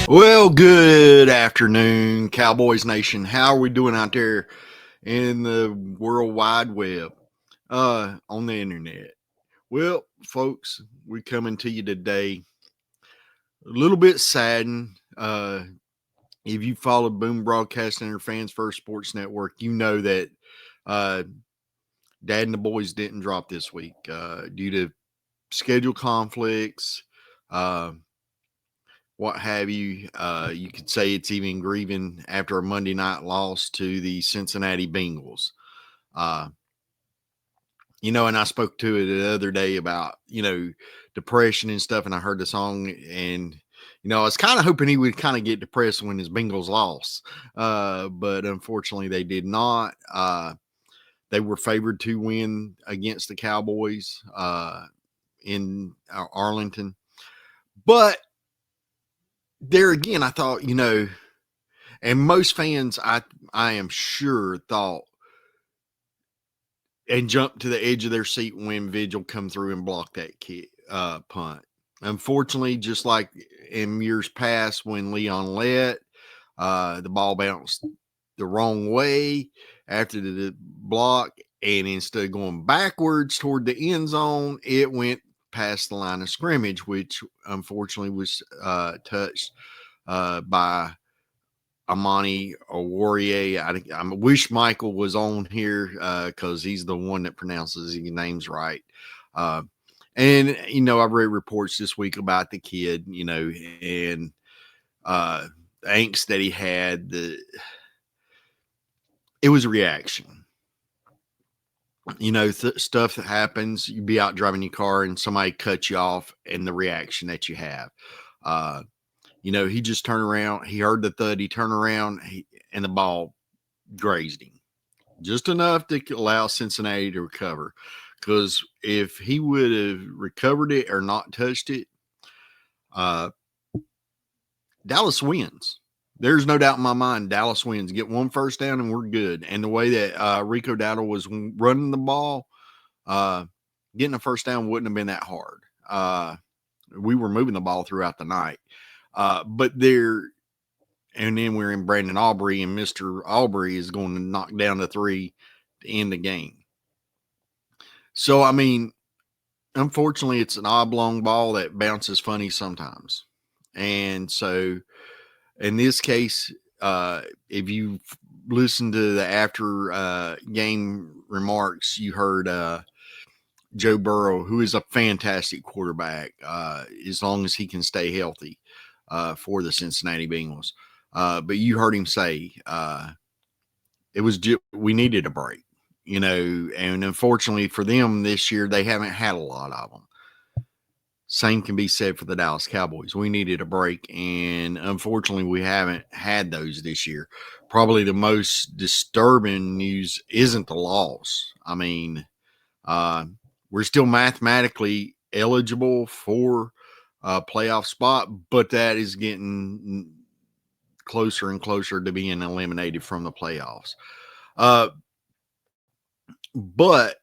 Well, good afternoon, Cowboys Nation. How are we doing out there in the World Wide Web, on the internet? Well, folks, we're coming to you today a little bit saddened. If you followed Boom Broadcasting or Fans First Sports Network, you know that uh, Dad and the boys didn't drop this week due to schedule conflicts. What have you. You could say it's even grieving after a Monday night loss to the Cincinnati Bengals. Uh, and I spoke to it the other day about, depression and stuff, and I heard the song, and, I was kind of hoping he would kind of get depressed when his Bengals lost. But unfortunately, they did not. They were favored to win against the Cowboys in Arlington. But there again, I thought, and most fans, I am sure, thought and jumped to the edge of their seat when Vigil come through and blocked that punt. Unfortunately, just like in years past when Leon led, the ball bounced the wrong way after the block, and instead of going backwards toward the end zone, it went past the line of scrimmage, which unfortunately was touched by Amani Oruwariye. I wish Michael was on here because he's the one that pronounces his names right. And I've read reports this week about the kid, and the angst that he had. It was a reaction. Stuff that happens. You be out driving your car and somebody cuts you off, and the reaction that you have. He just turned around. He heard the thud. He turned around, and the ball grazed him just enough to allow Cincinnati to recover. Because if he would have recovered it or not touched it, Dallas wins. There's no doubt in my mind Dallas wins. Get one first down and we're good. And the way that Rico Dowdle was running the ball, getting a first down wouldn't have been that hard. We were moving the ball throughout the night. And then we're in Brandon Aubrey, and Mr. Aubrey is going to knock down the 3 to end the game. So, unfortunately, it's an oblong ball that bounces funny sometimes. And so, in this case, if you listen to the after game remarks, you heard Joe Burrow, who is a fantastic quarterback, as long as he can stay healthy for the Cincinnati Bengals. But you heard him say we needed a break, and unfortunately for them this year, they haven't had a lot of them. Same can be said for the Dallas Cowboys. We needed a break, and unfortunately, we haven't had those this year. Probably the most disturbing news isn't the loss. We're still mathematically eligible for a playoff spot, but that is getting closer and closer to being eliminated from the playoffs. But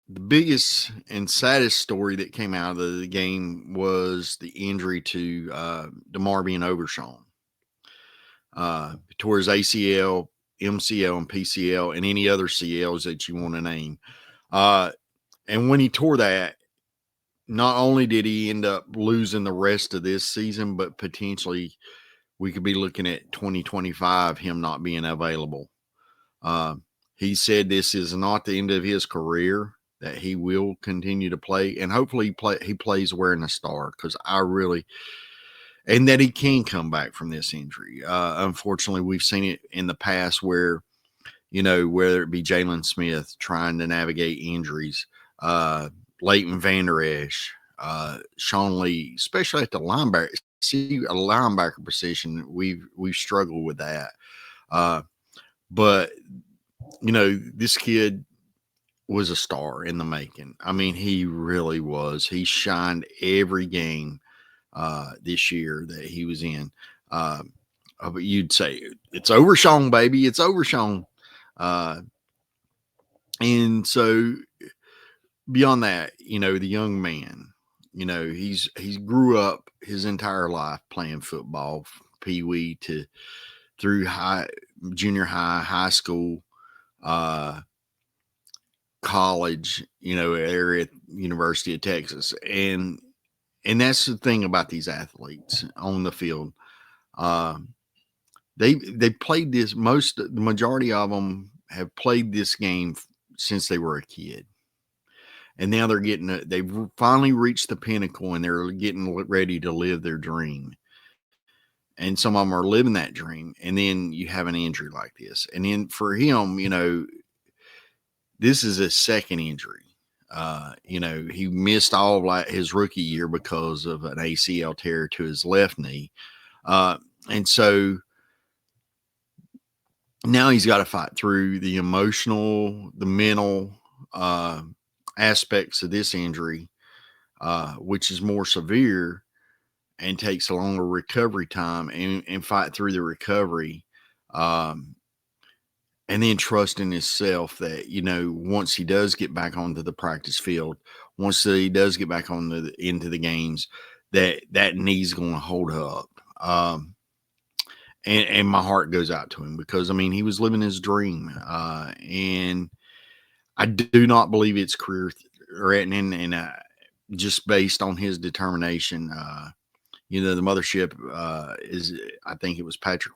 the biggest and saddest story that came out of the game was the injury to DeMarvion Overshown. Tore his ACL, MCL, and PCL, and any other CLs that you want to name. And when he tore that, not only did he end up losing the rest of this season, but potentially we could be looking at 2025, him not being available. He said this is not the end of his career, that he will continue to play, and hopefully he plays wearing a star, because and that he can come back from this injury. Unfortunately, we've seen it in the past where, whether it be Jalen Smith trying to navigate injuries, Leighton Vander Esch, Sean Lee, especially at the linebacker. See, a linebacker position, we've struggled with that. But this kid was a star in the making. He really was. He shined every game this year that he was in. But you'd say it's Overshown, baby. It's Overshown. And so beyond that, the young man, He grew up his entire life playing football, pee wee to through junior high, high school, uh, college, area University of Texas, and that's the thing about these athletes on the field. Uh, they played this. The majority of them have played this game since they were a kid, and now they've finally reached the pinnacle, and they're getting ready to live their dream. And some of them are living that dream, and then you have an injury like this, and then for him, this is a second injury. He missed all of his rookie year because of an ACL tear to his left knee. And so now he's got to fight through the emotional, the mental aspects of this injury, which is more severe and takes a longer recovery time, and fight through the recovery. And then trust in himself that, once he does get back onto the practice field, once he does get back into the games, that knee's going to hold up. And my heart goes out to him because, he was living his dream. And I do not believe it's career threatening, and just based on his determination. The mothership I think it was Patrick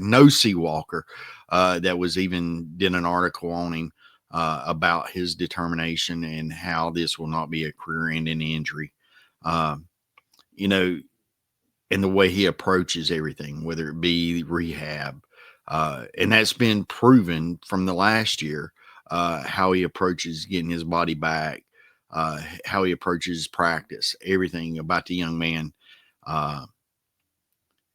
No-See Walker that was even did an article on him about his determination and how this will not be a career-ending injury. And the way he approaches everything, whether it be rehab, and that's been proven from the last year, how he approaches getting his body back, how he approaches practice, everything about the young man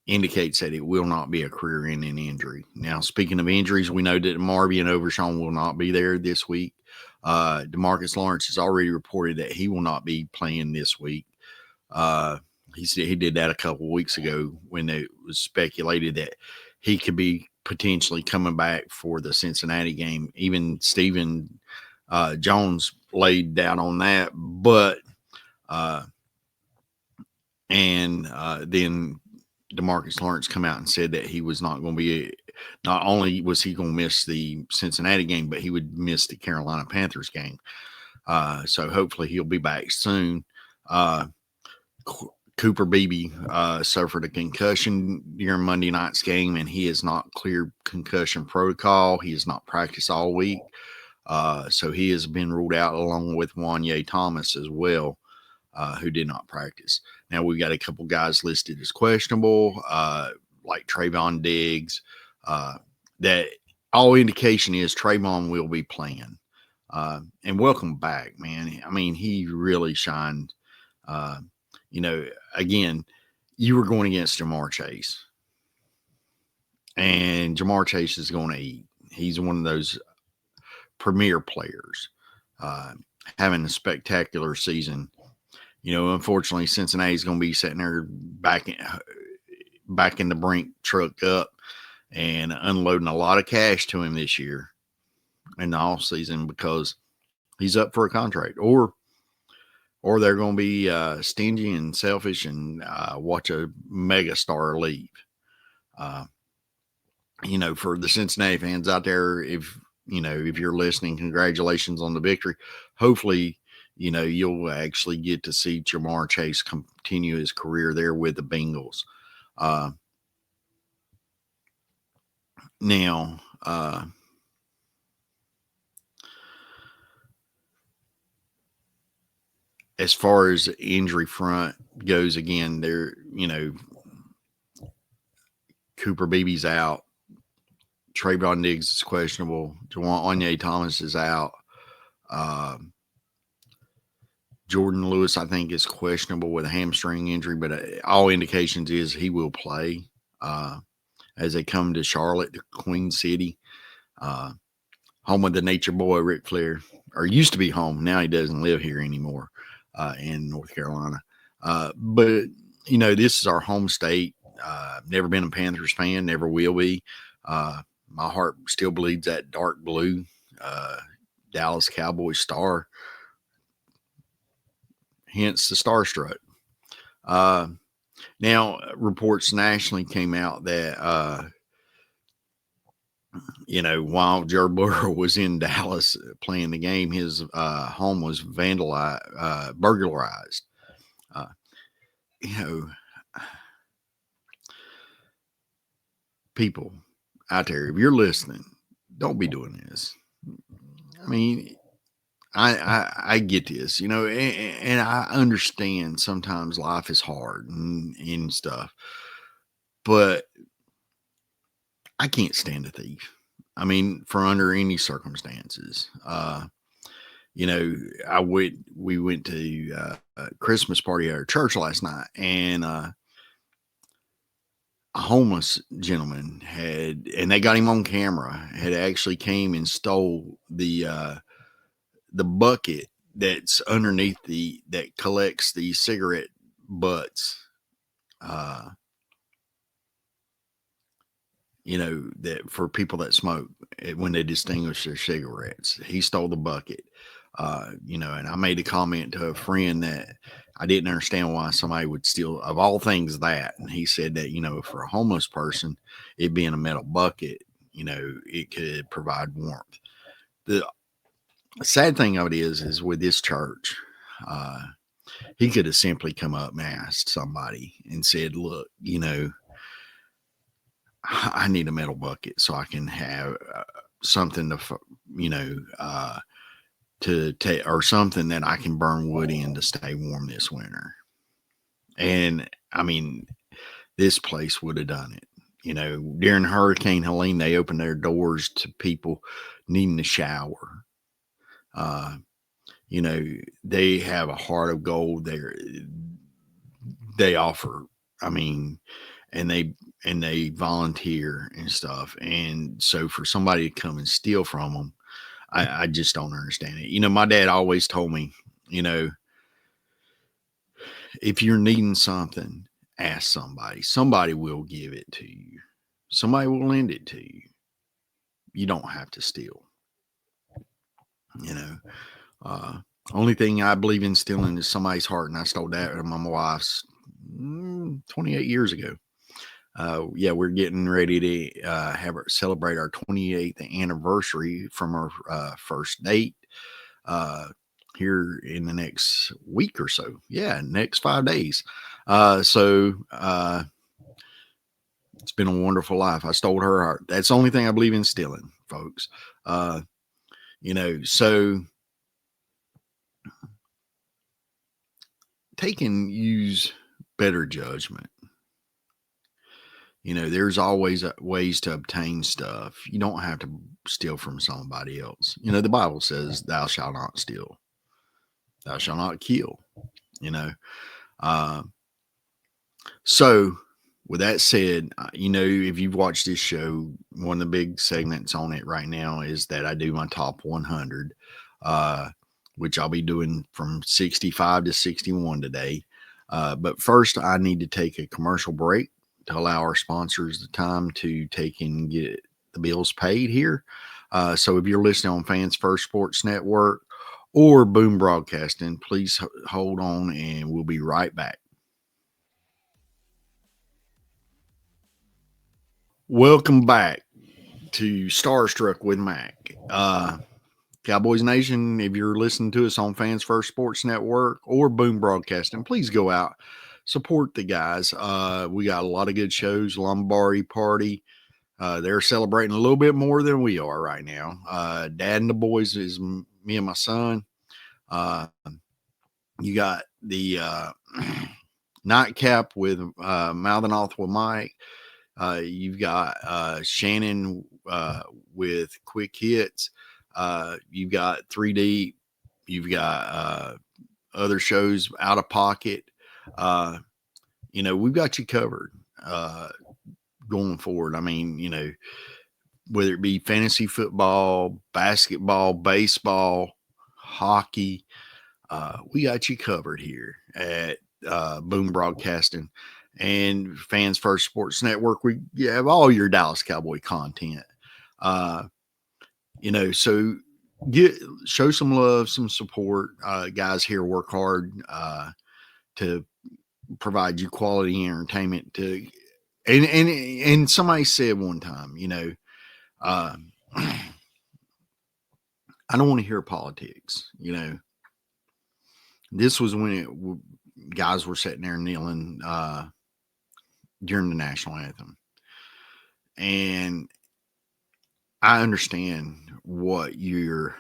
indicates that it will not be a career-ending injury. Now, speaking of injuries, we know that DeMarvion Overshown will not be there this week. DeMarcus Lawrence has already reported that he will not be playing this week. He said he did that a couple of weeks ago when it was speculated that he could be potentially coming back for the Cincinnati game. Even Stephen Jones laid down on that, but then DeMarcus Lawrence come out and said that he was not going to be. Not only was he going to miss the Cincinnati game, but he would miss the Carolina Panthers game. So hopefully he'll be back soon. Cooper Beebe suffered a concussion during Monday night's game, and he is not cleared concussion protocol. He has not practiced all week. So he has been ruled out along with Wanye Thomas as well, who did not practice. Now we've got a couple guys listed as questionable, like Trayvon Diggs. That all indication is Trayvon will be playing. And welcome back, man. He really shined. Again, you were going against Ja'Marr Chase, and Ja'Marr Chase is going to eat. He's one of those premier players, having a spectacular season. Unfortunately, Cincinnati's going to be sitting there back in the Brink truck up and unloading a lot of cash to him this year in the off season because he's up for a contract, or they're going to be stingy and selfish and watch a mega star leave. For the Cincinnati fans out there, if you're listening, congratulations on the victory. Hopefully, you'll actually get to see Ja'Marr Chase continue his career there with the Bengals. Now, as far as the injury front goes, again, Cooper Beebe's out. Trayvon Diggs is questionable. Wanye Thomas is out. Jordan Lewis, I think, is questionable with a hamstring injury, but all indications is he will play as they come to Charlotte, the Queen City, home of the nature boy, Ric Flair, or used to be home. Now he doesn't live here anymore in North Carolina. But, this is our home state. Never been a Panthers fan, never will be. My heart still bleeds that dark blue Dallas Cowboys star hence the starstruck. Now, reports nationally came out that, while Joe Burrow was in Dallas playing the game, his home was burglarized. Uh, you know, people out there, if you're listening, don't be doing this. I mean, I get this, and I understand sometimes life is hard and stuff, but I can't stand a thief. I mean, for under any circumstances. We went to a Christmas party at our church last night, and a homeless gentleman and they got him on camera, had actually came and stole the bucket that's underneath that collects the cigarette butts. That for people that smoke when they distinguish their cigarettes. He stole the bucket. And I made a comment to a friend that I didn't understand why somebody would steal, of all things, that. And he said that, for a homeless person, it being a metal bucket, it could provide warmth. The sad thing of it is with this church, he could have simply come up and asked somebody and said, look, I need a metal bucket so I can have something to take, or something that I can burn wood in to stay warm this winter. And I mean, this place would have done it. During Hurricane Helene, they opened their doors to people needing a shower. They have a heart of gold there. They offer, and they volunteer and stuff. And so for somebody to come and steal from them, I just don't understand it. My dad always told me, if you're needing something, ask somebody. Somebody will give it to you. Somebody will lend it to you. You don't have to steal. Only thing I believe in stealing is somebody's heart, and I stole that from my wife's 28 years ago. We're getting ready to celebrate our 28th anniversary from our first date here in the next week or so. Yeah, next 5 days. It's been a wonderful life. I stole her heart. That's the only thing I believe in stealing, folks. So take and use better judgment. There's always ways to obtain stuff. You don't have to steal from somebody else. The Bible says, thou shalt not steal. Thou shalt not kill. So with that said, if you've watched this show, one of the big segments on it right now is that I do my top 100, which I'll be doing from 65 to 61 today. But first, I need to take a commercial break to allow our sponsors the time to take and get the bills paid here. So if you're listening on Fans First Sports Network or Boom Broadcasting, please hold on and we'll be right back. Welcome back to Starstruck with Mack. Cowboys Nation, if you're listening to us on Fans First Sports Network or Boom Broadcasting, please go out, support the guys. We got a lot of good shows. Lombardi Party. They're celebrating a little bit more than we are right now. Dad and the boys is me and my son. You got the nightcap with Mouthing Off with Mike. You've got Shannon with Quick Hits. You've got 3D. You've got other shows, Out of Pocket. We've got you covered going forward. Whether it be fantasy football, basketball, baseball, hockey, we got you covered here at Boom Broadcasting and Fans First Sports Network. We have all your Dallas Cowboy content. So show some love, some support. Guys here work hard to provide you quality entertainment. And somebody said one time, uh, I don't want to hear politics. This was when guys were sitting there kneeling during the national anthem, and I understand what you're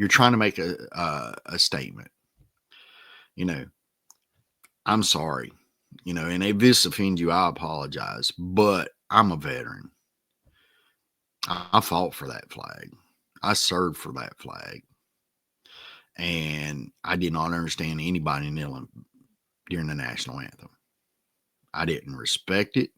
trying to make a statement. I'm sorry, and if this offends you, I apologize, but I'm a veteran. I fought for that flag. I served for that flag. And I did not understand anybody kneeling during the national anthem. I didn't respect it.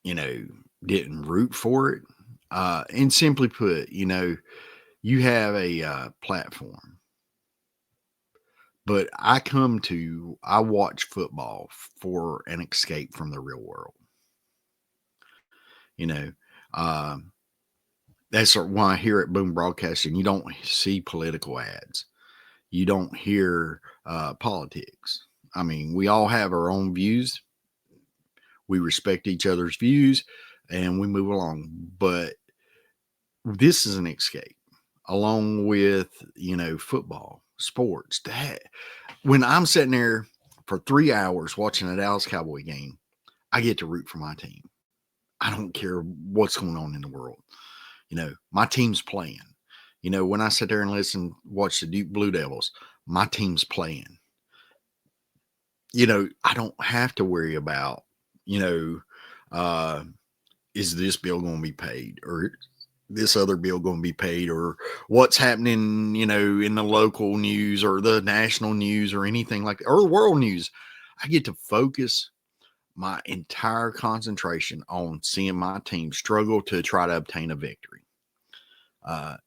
Didn't root for it. And simply put, you have a platform. But I watch football for an escape from the real world. That's why here at Boom Broadcasting, you don't see political ads. You don't hear politics. I mean, we all have our own views. We respect each other's views and we move along. But this is an escape along with, football, sports. When I'm sitting there for 3 hours watching a Dallas Cowboy game, I get to root for my team. I don't care what's going on in the world. My team's playing. When I sit there and watch the Duke Blue Devils, my team's playing. I don't have to worry about, is this bill going to be paid or this other bill going to be paid or what's happening, in the local news or the national news or anything like that, or the world news. I get to focus my entire concentration on seeing my team struggle to try to obtain a victory. The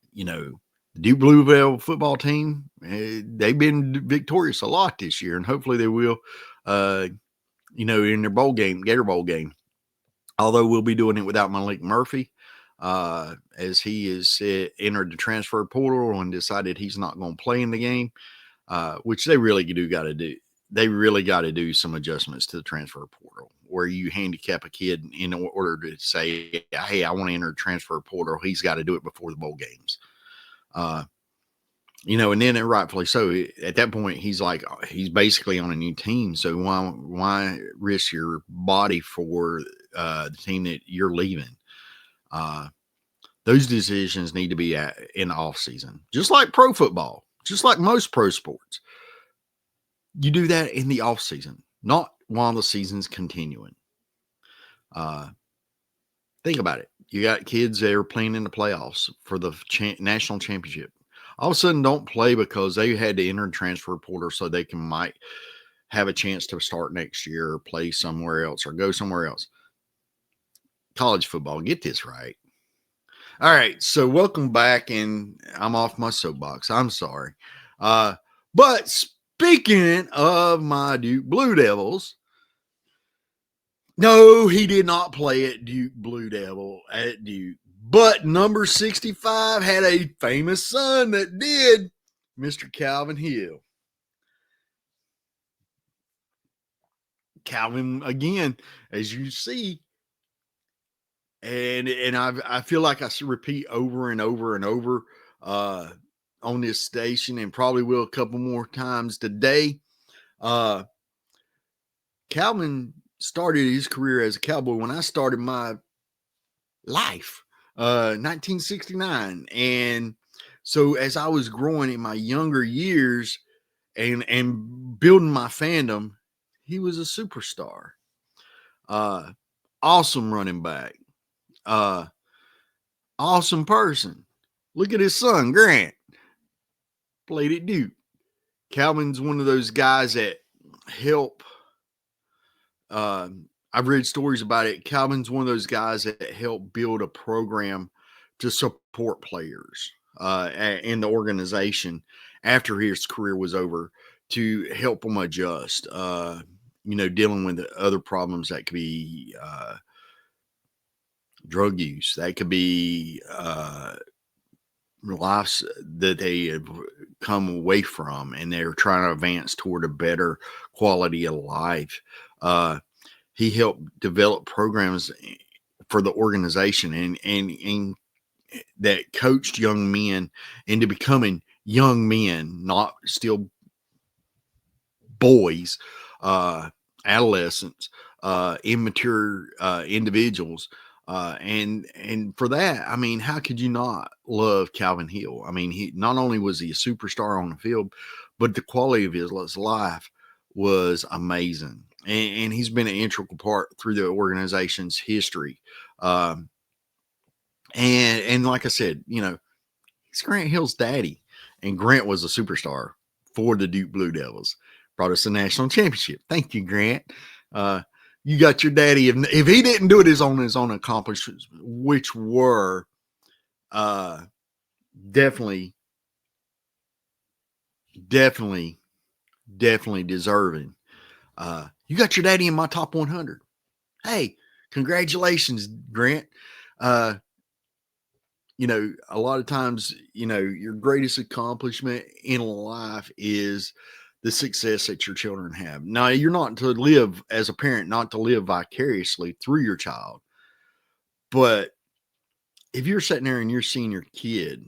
Duke Blue Devil football team, they've been victorious a lot this year, and hopefully they will, in their bowl game, Gator Bowl game. Although we'll be doing it without Malik Murphy, as he is entered the transfer portal and decided he's not going to play in the game, which they really got to do. They really got to do some adjustments to the transfer portal where you handicap a kid in order to say, hey, I want to enter the transfer portal. He's got to do it before the bowl games. And then rightfully so, at that point, he's basically on a new team. So why risk your body for the team that you're leaving? Those decisions need to be in the off season, just like pro football, just like most pro sports. You do that in the off season, not while the season's continuing. Think about it. You got kids that are playing in the playoffs for the national championship. All of a sudden, don't play because they had to enter transfer portal so they might have a chance to start next year or play somewhere else or go somewhere else. College football, get this right. All right, so welcome back, and I'm off my soapbox. I'm sorry. But speaking of my Duke Blue Devils, no, he did not play at Duke Blue Devil at Duke. But number 65 had a famous son that did, Mr. Calvin Hill. Calvin, again, as you see, and I feel like I should repeat over and over and over on this station, and probably will a couple more times today. Calvin started his career as a Cowboy when I started my life. 1969. And so as I was growing in my younger years and building my fandom, he was a superstar. Awesome running back. Awesome person. Look at his son, Grant. Played at Duke. Calvin's one of those guys that help. I've read stories about it. Calvin's one of those guys that helped build a program to support players in the organization after his career was over to help them adjust, dealing with the other problems that could be, drug use. That could be lives that they have come away from, and they're trying to advance toward a better quality of life. He helped develop programs for the organization and that coached young men into becoming young men, not still boys, adolescents, immature individuals. And for that, I mean, how could you not love Calvin Hill? I mean, he not only was he a superstar on the field, but the quality of his life was amazing. And he's been an integral part through the organization's history. And like I said, you know, he's Grant Hill's daddy, and Grant was a superstar for the Duke Blue Devils. Brought us a national championship. Thank you, Grant. You got your daddy. If he didn't do it on his own accomplishments, which were definitely deserving. You got your daddy in my top 100. Hey, congratulations, Grant. You know, a lot of times, you know, your greatest accomplishment in life is the success that your children have. Now, you're not to live as a parent, not to live vicariously through your child. But if you're sitting there and you're seeing your kid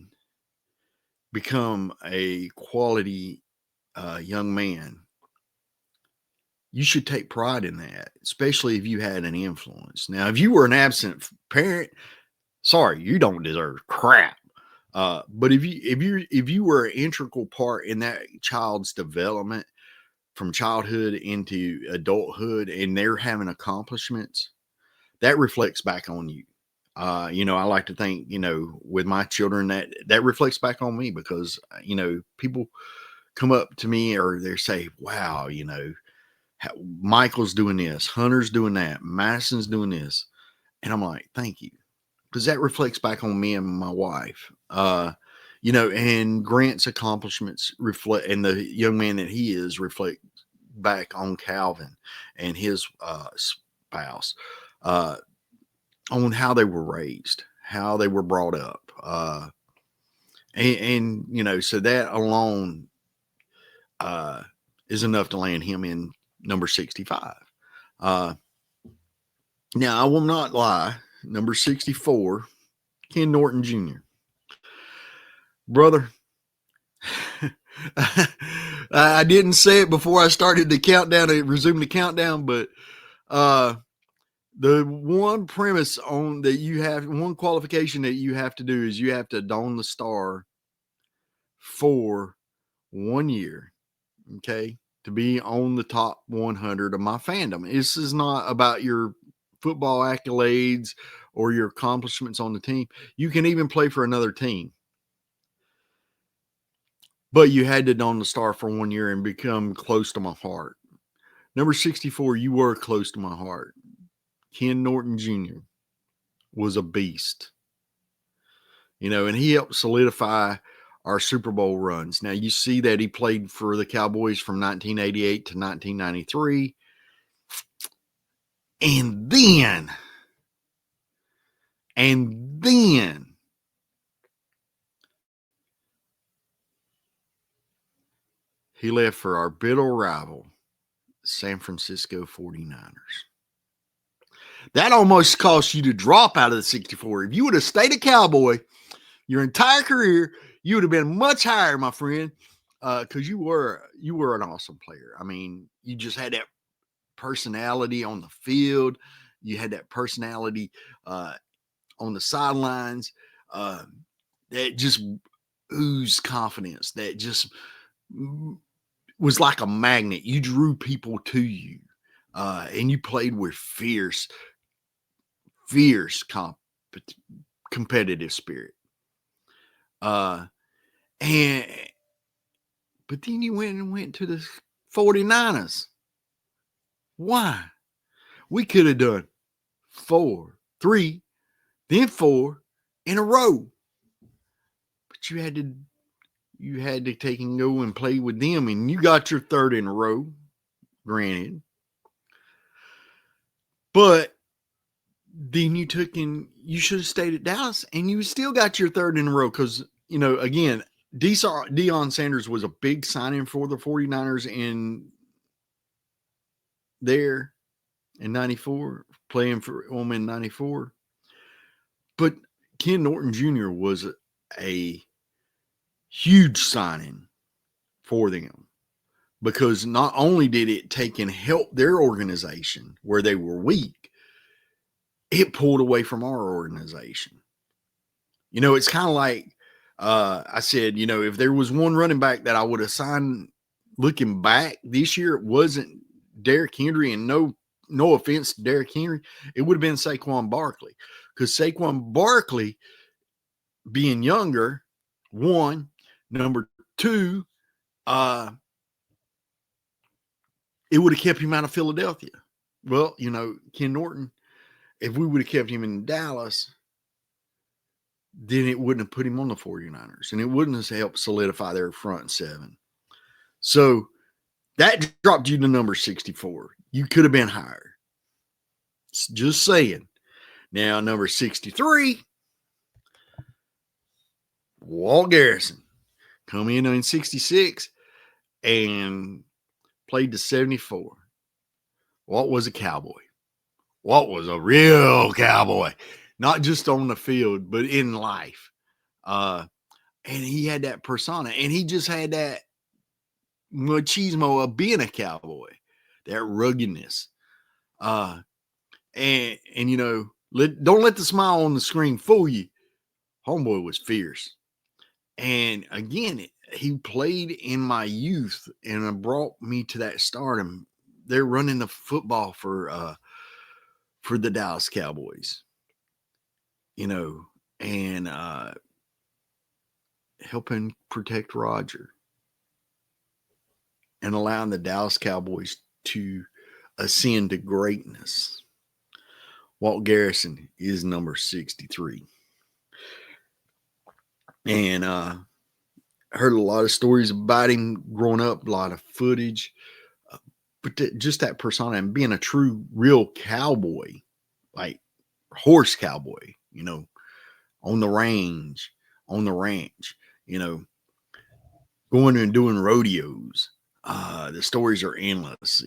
become a quality young man, you should take pride in that, especially if you had an influence. Now, if you were an absent parent, sorry, you don't deserve crap. But if you were an integral part in that child's development from childhood into adulthood, and they're having accomplishments, that reflects back on you. You know, I like to think, you know, with my children, that reflects back on me, because, you know, people come up to me or they say, wow, you know, Michael's doing this, Hunter's doing that, Madison's doing this. And I'm like, thank you. Because that reflects back on me and my wife. You know, and Grant's accomplishments reflect, and the young man that he is, reflect back on Calvin and his spouse, on how they were raised, how they were brought up. And you know, so that alone is enough to land him in number 65. Now, I will not lie, number 64, Ken Norton Jr. Brother, I didn't say it before I started the countdown, to resume the countdown, but the one premise on that you have, one qualification that you have to do is you have to don the star for 1 year, okay, to be on the top 100 of my fandom. This is not about your football accolades or your accomplishments on the team. You can even play for another team, but you had to don the star for 1 year and become close to my heart. Number 64, you were close to my heart. Ken Norton Jr. was a beast, you know, and he helped solidify our Super Bowl runs. Now, you see that he played for the Cowboys from 1988 to 1993. And then he left for our bitter rival, San Francisco 49ers. That almost cost you to drop out of the 64. If you would have stayed a Cowboy your entire career, you would have been much higher, my friend, because you were an awesome player. I mean, you just had that personality on the field. You had that personality on the sidelines that just oozed confidence, that just was like a magnet. You drew people to you, and you played with fierce competitive spirit. And but then you went to the 49ers. Why? We could have done 3, then 4 in a row. But you had to take and go and play with them, and you got your 3rd in a row, granted. But then you should have stayed at Dallas and you still got your third in a row. Cause again, Deion Sanders was a big signing for the 49ers in 94, playing for them in 94. But Ken Norton Jr. was a huge signing for them because not only did it take and help their organization where they were weak, it pulled away from our organization. It's kind of like I said, if there was one running back that I would have signed looking back this year, it wasn't Derrick Henry, and no offense to Derrick Henry, it would have been Saquon Barkley. Because Saquon Barkley, being younger, one, number two, it would have kept him out of Philadelphia. Well, Ken Norton, if we would have kept him in Dallas, then it wouldn't have put him on the 49ers, and it wouldn't have helped solidify their front seven. So that dropped you to number 64. You could have been higher. Just saying. Now, number 63, Walt Garrison. Come in 66 and played to 74. Walt was a cowboy. Walt was a real cowboy. Not just on the field, but in life. And he had that persona. And he just had that machismo of being a cowboy. That ruggedness. Don't let the smile on the screen fool you. Homeboy was fierce. And again, he played in my youth and brought me to that stardom. They're running the football for the Dallas Cowboys. And helping protect Roger and allowing the Dallas Cowboys to ascend to greatness. Walt Garrison is number 63. And heard a lot of stories about him growing up, a lot of footage. But just that persona and being a true, real cowboy, like horse cowboy, on the range, on the ranch, going and doing rodeos. The stories are endless,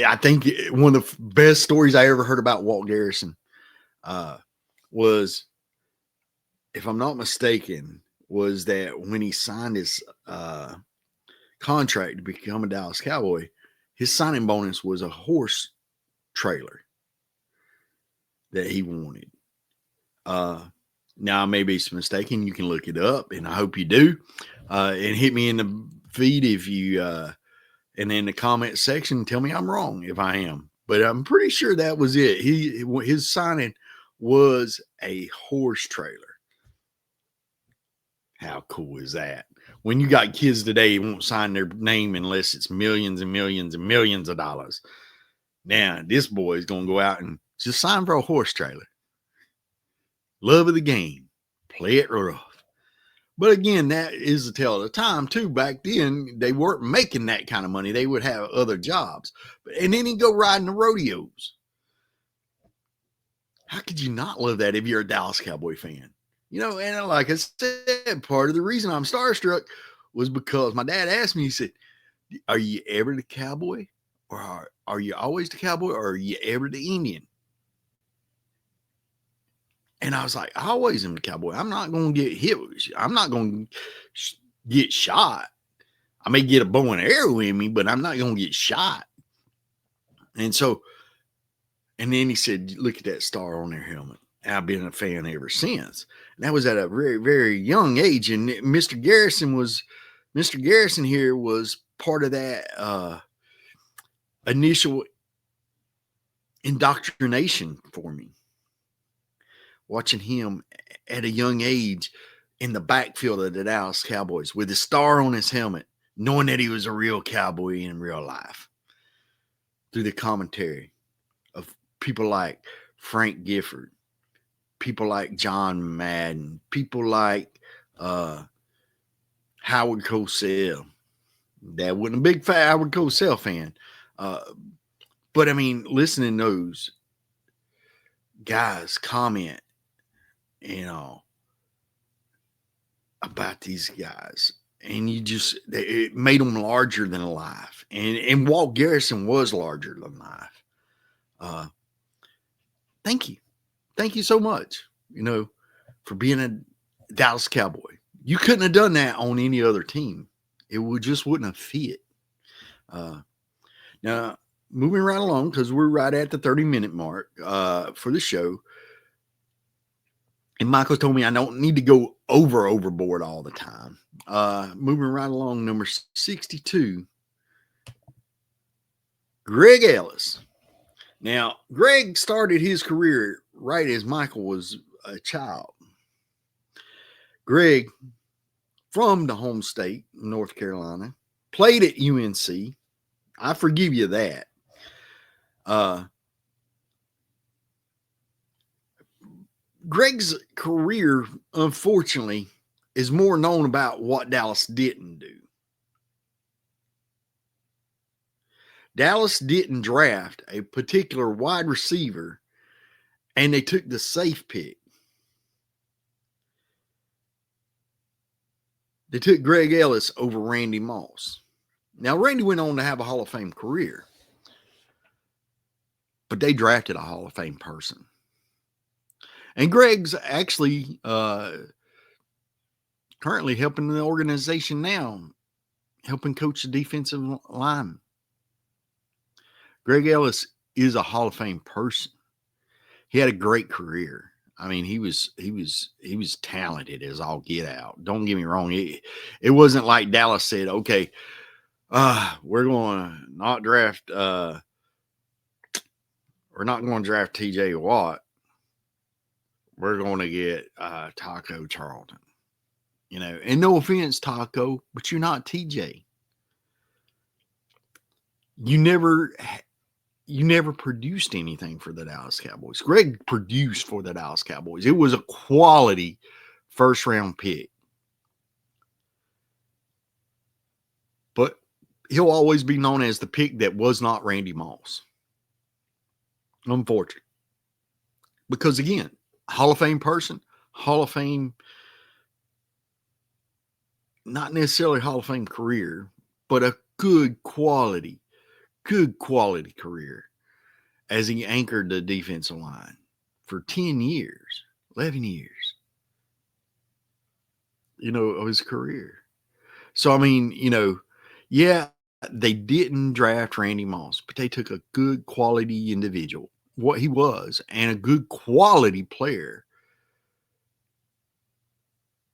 I think one of the best stories I ever heard about Walt Garrison was, if I'm not mistaken, was that when he signed his contract to become a Dallas Cowboy, his signing bonus was a horse trailer that he wanted. Now I may be mistaken. You can look it up, and I hope you do. And hit me in the feed if you, and in the comment section, tell me I'm wrong if I am. But I'm pretty sure that was it. His signing was a horse trailer. How cool is that? When you got kids today who won't sign their name unless it's millions and millions and millions of dollars. Now, this boy is going to go out and just sign for a horse trailer. Love of the game. Play it rough. But again, that is the tale of the time, too. Back then, they weren't making that kind of money. They would have other jobs. And then he'd go riding the rodeos. How could you not love that if you're a Dallas Cowboy fan? And like I said, part of the reason I'm starstruck was because my dad asked me, he said, are you ever the cowboy? Or are you always the cowboy? Or are you ever the Indian? And I was like, I always am the cowboy. I'm not going to get hit. I'm not going to get shot. I may get a bow and arrow in me, but I'm not going to get shot. And then he said, look at that star on their helmet. I've been a fan ever since. And that was at a very, very young age. And Mr. Garrison here was part of that initial indoctrination for me. Watching him at a young age in the backfield of the Dallas Cowboys with the star on his helmet, knowing that he was a real cowboy in real life. Through the commentary of people like Frank Gifford, people like John Madden, people like Howard Cosell. Dad wasn't a big fat Howard Cosell fan. But I mean, listening to those guys comment, about these guys. And it made them larger than life. And Walt Garrison was larger than life. Thank you. Thank you so much, for being a Dallas Cowboy. You couldn't have done that on any other team. It just wouldn't have fit. Now, moving right along, because we're right at the 30-minute mark for the show. And Michael told me I don't need to go overboard all the time. Moving right along, number 62, Greg Ellis. Now, Greg started his career right as Michael was a child. Greg, from the home state, North Carolina, played at UNC. I forgive you that. Greg's career, unfortunately, is more known about what Dallas didn't do. Dallas didn't draft a particular wide receiver, and they took the safe pick. They took Greg Ellis over Randy Moss. Now, Randy went on to have a Hall of Fame career, but they drafted a Hall of Fame person. And Greg's actually currently helping the organization now, helping coach the defensive line. Greg Ellis is a Hall of Fame person. He had a great career. I mean, he was talented as all get out. Don't get me wrong. It wasn't like Dallas said, okay, we're going to not draft, we're not going to draft TJ Watt. We're going to get Taco Charlton. And no offense, Taco, but you're not TJ. You never produced anything for the Dallas Cowboys. Greg produced for the Dallas Cowboys. It was a quality first-round pick. But he'll always be known as the pick that was not Randy Moss. Unfortunately. Because, again, Hall of Fame person, Hall of Fame, not necessarily Hall of Fame career, but a good quality career as he anchored the defensive line for 10 years, 11 years, of his career. So, I mean, yeah, they didn't draft Randy Moss, but they took a good quality individual, what he was, and a good quality player.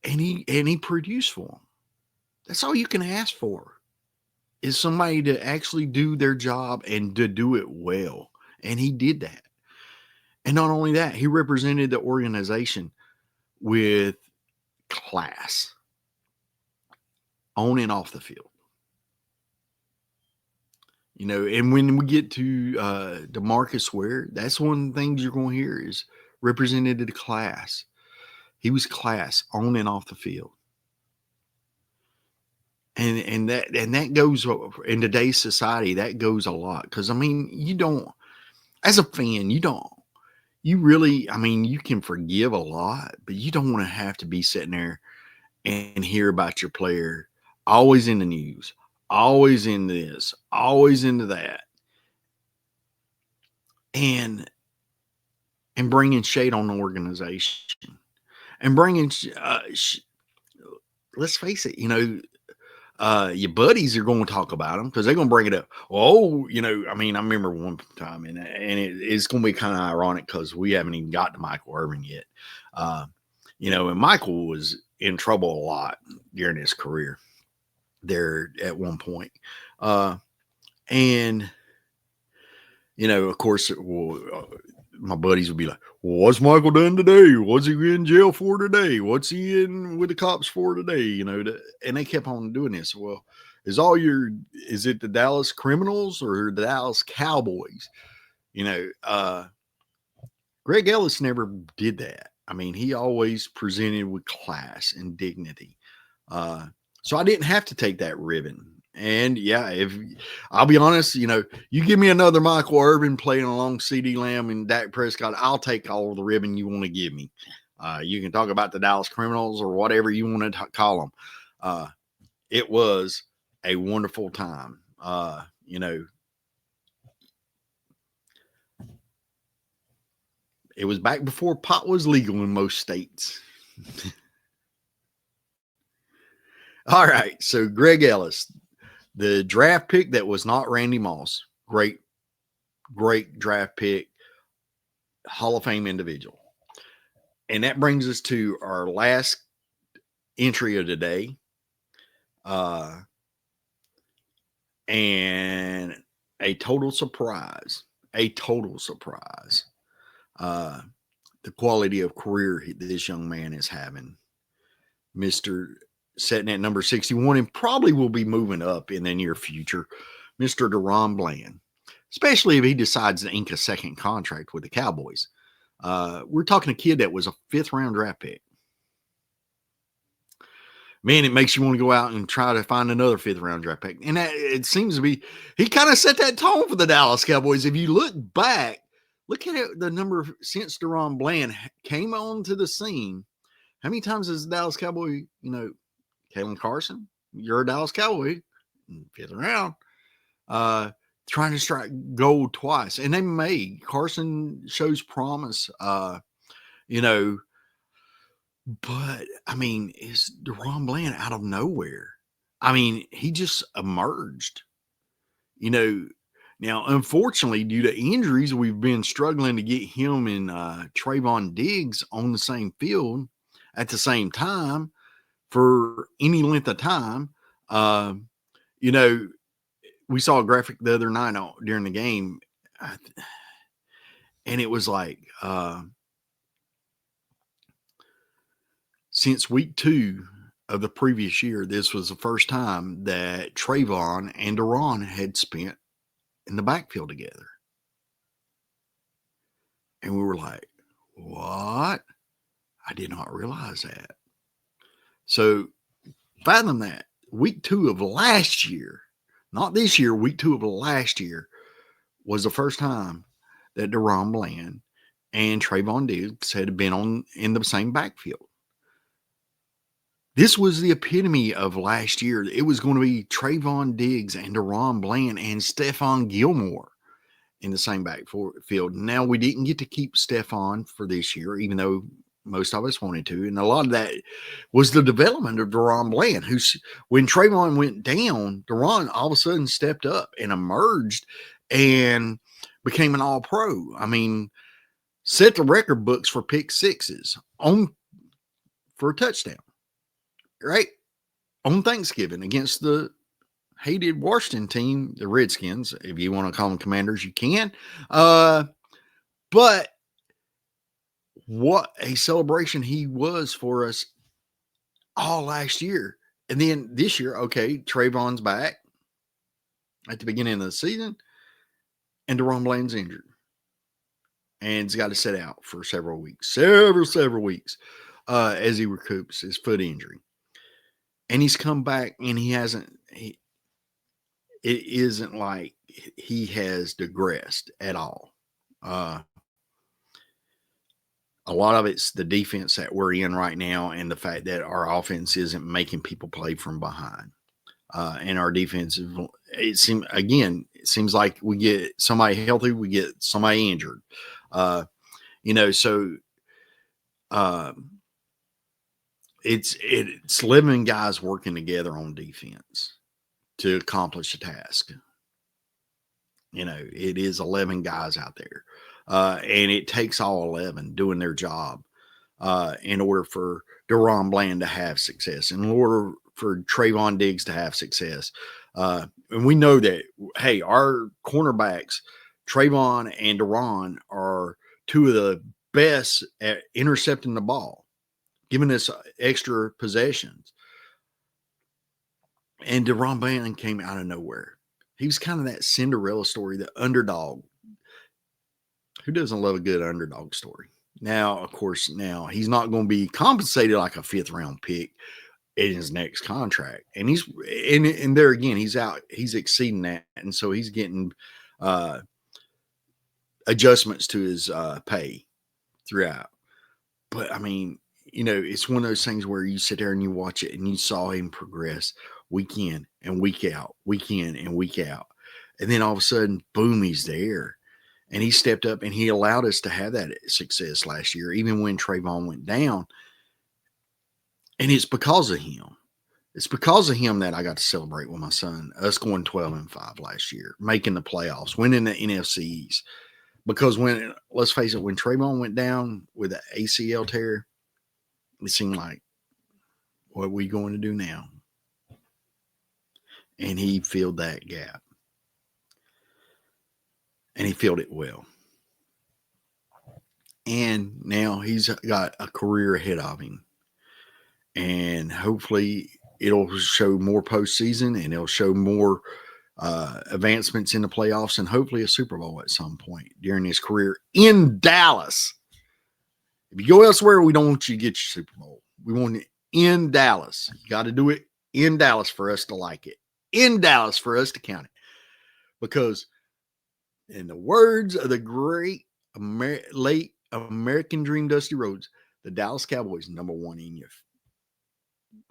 And he produced for them. That's all you can ask for, is somebody to actually do their job and to do it well. And he did that. And not only that, he represented the organization with class on and off the field. And when we get to DeMarcus Ware, that's one of the things you're going to hear is represented the class. He was class on and off the field. And that goes in today's society, that goes a lot. Because, I mean, you don't, as a fan, you can forgive a lot, but you don't want to have to be sitting there and hear about your player always in the news, always in this, always into that. And bringing shade on the organization and bringing, let's face it, your buddies are going to talk about them because they're going to bring it up. Oh, I remember one time, and it's going to be kind of ironic because we haven't even got to Michael Irvin yet. And Michael was in trouble a lot during his career there at one point. And, of course, my buddies would be like, well, what's Michael done today? What's he in jail for today? What's he in with the cops for today? And they kept on doing this. Well, is it the Dallas Criminals or the Dallas Cowboys? Greg Ellis never did that. I mean, he always presented with class and dignity. So I didn't have to take that ribbon And yeah, if I'll be honest, you give me another Michael Irvin playing along CD Lamb and Dak Prescott, I'll take all the ribbon you want to give me. You can talk about the Dallas Criminals or whatever you want to call them. It was a wonderful time. It was back before pot was legal in most states. All right. So Greg Ellis, the draft pick that was not Randy Moss. Great draft pick, Hall of Fame individual. And that brings us to our last entry of today. And a total surprise. The quality of career this young man is having. Mr. Sitting at number 61 and probably will be moving up in the near future, Mr. DeMarvion Overshown, especially if he decides to ink a second contract with the Cowboys. We're talking a kid that was a 5th-round draft pick. Man, it makes you want to go out and try to find another 5th-round draft pick. And it seems to be, he kind of set that tone for the Dallas Cowboys. If you look back, look at it, the number since DeMarvion Overshown came onto the scene. How many times has the Dallas Cowboy, Kalen Carson, you're a Dallas Cowboy, 5th round, trying to strike gold twice. And they may. Carson shows promise, but, I mean, is DeMarvion Overshown out of nowhere? I mean, he just emerged. Now, unfortunately, due to injuries, we've been struggling to get him and Trayvon Diggs on the same field at the same time for any length of time. We saw a graphic the other night during the game, and it was like, since week 2 of the previous year, this was the first time that Trayvon and DeMarvion had spent in the backfield together. And we were like, what? I did not realize that. So fathom that. Week 2 of last year, not this year, week 2 of last year was the first time that DeMarvion Overshown and Trayvon Diggs had been in the same backfield. This was the epitome of last year. It was going to be Trayvon Diggs and DeMarvion Overshown and Stephon Gilmore in the same backfield. Now, we didn't get to keep Stephon for this year, even though most of us wanted to. And a lot of that was the development of DeMarvion Overshown, when Trayvon went down, DeMarvion all of a sudden stepped up and emerged and became an all-pro. I mean, set the record books for pick sixes for a touchdown, right? On Thanksgiving against the hated Washington team, the Redskins. If you want to call them Commanders, you can. But what a celebration he was for us all last year. And then this year, okay, Trayvon's back at the beginning of the season, and DeMarvion Overshown's injured. And he's got to sit out for several weeks, as he recoups his foot injury. And he's come back, and it isn't like he has digressed at all. A lot of it's the defense that we're in right now and the fact that our offense isn't making people play from behind. And our defense, it seems like we get somebody healthy, we get somebody injured. It's 11 guys working together on defense to accomplish a task. It is 11 guys out there. And it takes all 11 doing their job in order for DeMarvion Overshown to have success, in order for Trayvon Diggs to have success. And we know that, hey, our cornerbacks, Trayvon and DeMarvion, are 2 of the best at intercepting the ball, giving us extra possessions. And DeMarvion Overshown came out of nowhere. He was kind of that Cinderella story, the underdog. Who doesn't love a good underdog story? Now, of course, he's not going to be compensated like a 5th-round pick in his next contract. And he's and there again, he's exceeding that. And so he's getting adjustments to his pay throughout. But I mean, it's one of those things where you sit there and you watch it and you saw him progress week in and week out, week in and week out. And then all of a sudden, boom, he's there. And he stepped up and he allowed us to have that success last year, even when Trayvon went down. And it's because of him. It's because of him that I got to celebrate with my son, us going 12-5 last year, making the playoffs, winning the NFC East. Because let's face it, when Trayvon went down with the ACL tear, it seemed like, what are we going to do now? And he filled that gap. And he filled it well. And now he's got a career ahead of him. And hopefully it'll show more postseason and it'll show more advancements in the playoffs and hopefully a Super Bowl at some point during his career in Dallas. If you go elsewhere, we don't want you to get your Super Bowl. We want it in Dallas. You got to do it in Dallas for us to like it. In Dallas for us to count it. Because in the words of the great late American Dream Dusty Rhodes, the Dallas Cowboys number one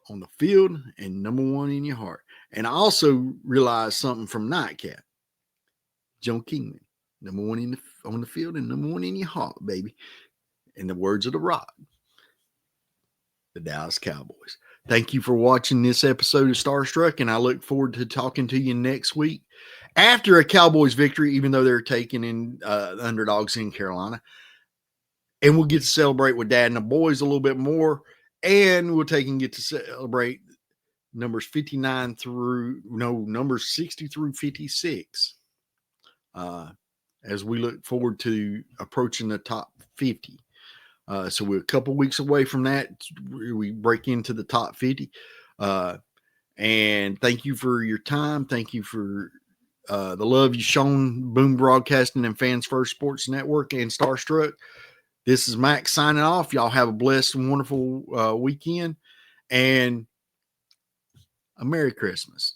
on the field and number one in your heart. And I also realized something from Nightcap. Joe Kingman, number one on the field and number one in your heart, baby. In the words of The Rock, the Dallas Cowboys. Thank you for watching this episode of Starstruck, and I look forward to talking to you next week after a Cowboys victory, even though they're taking in the underdogs in Carolina. And we'll get to celebrate with Dad and the boys a little bit more, and we'll get to celebrate numbers 60 through 56 as we look forward to approaching the top 50. So we're a couple weeks away from that. We break into the top 50. And thank you for your time. Thank you for the love you've shown Boom Broadcasting and Fans First Sports Network and Starstruck. This is Mack signing off. Y'all have a blessed and wonderful weekend and a Merry Christmas.